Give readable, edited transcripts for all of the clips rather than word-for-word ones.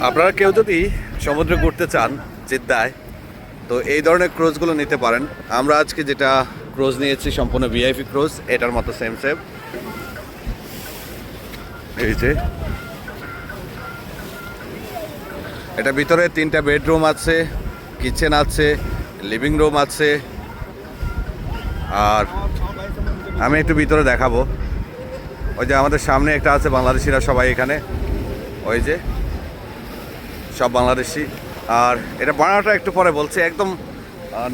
আপনারা কেউ যদি সমুদ্রে ঘুরতে চান জেদ্দায়, তো এই ধরনের ক্রুজগুলো নিতে পারেন। আমরা আজকে যেটা ক্রুজ নিয়েছি সম্পূর্ণ ভিআইপি ক্রুজ, এটার মতো সেম সেম। এই যে এটা ভিতরে 3টা বেডরুম আছে, কিচেন আছে, লিভিং রুম আছে। আর আমি একটু ভিতরে দেখাবো। ওই যে আমাদের সামনে একটা আছে, বাংলাদেশিরা সবাই এখানে, ওই যে সব বাংলাদেশি। আর এটা বানানোটা একটু পরে বলছি, একদম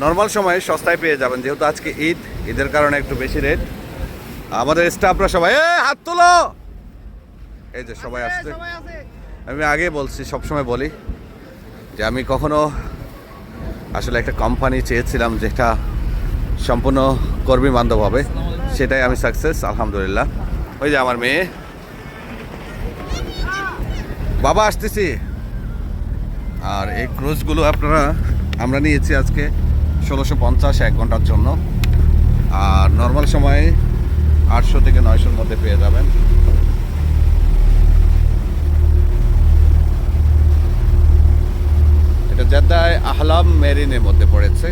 নর্মাল সময়ে সস্তায় পেয়ে যাবেন, যেহেতু আজকে ঈদের কারণে একটু বেশি রেট। আমাদের স্টাফরা সবাই হাত তোলো, এই যে সবাই আসছে। আমি আগে বলছি, সবসময় বলি যে আমি কখনো আসলে একটা কোম্পানি চেয়েছিলাম যেটা সম্পূর্ণ কর্মী বান্ধব হবে, সেটাই আমি সাকসেস আলহামদুলিল্লাহ। ওই যে আমার মেয়ে, বাবা আসতেছি। আর এই ক্রুজগুলো আমরা নিয়েছি আজকে 1650 1 ঘন্টার জন্য। আর নর্মাল সময়ে 800 থেকে 900-র মধ্যে পেয়ে যাবেন। এটা জেদ্দায় আহলাম মেরিনের মধ্যে পড়েছে।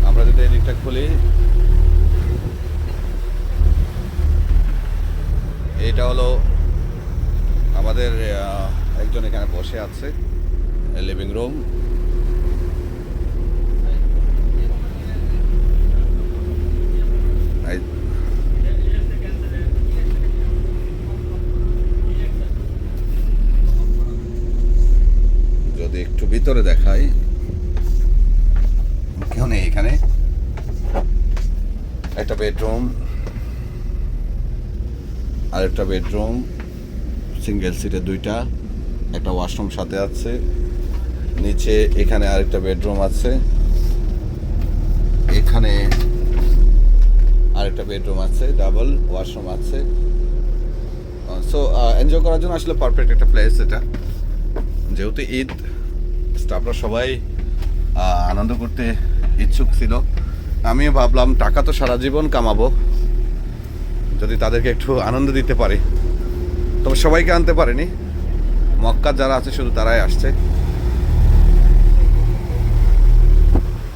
আমরা যদি এই দিকটা খুলি, এটা হলো আমাদের একজন এখানে বসে আছে, লিভিং রুম। যদি একটু ভিতরে দেখাই, কেউ নেই এখানে। একটা বেডরুম, আরেকটা বেডরুম, সিঙ্গেল সিটের 2টা, একটা ওয়াশরুম সাথে আছে। নিচে এখানে আরেকটা বেডরুম আছে, এখানে আরেকটা বেডরুম আছে, ডাবল ওয়াশরুম আছে। সো এনজয় করার জন্য আসলে পারফেক্ট একটা প্লেস এটা। যেহেতু ঈদ, স্টাফরা সবাই আনন্দ করতে ইচ্ছুক ছিল। আমিও ভাবলাম টাকা তো সারা জীবন কামাবো, যদি তাদেরকে একটু আনন্দ দিতে পারি। তবে সবাইকে আনতে পারিনি, মক্কার যারা আছে শুধু তারাই আসছে।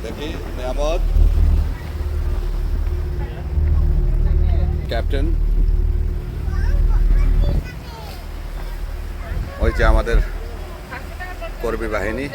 দেখি নিয়ামত, ক্যাপ্টেন, ওই যে আমাদের কর্মী বাহিনী।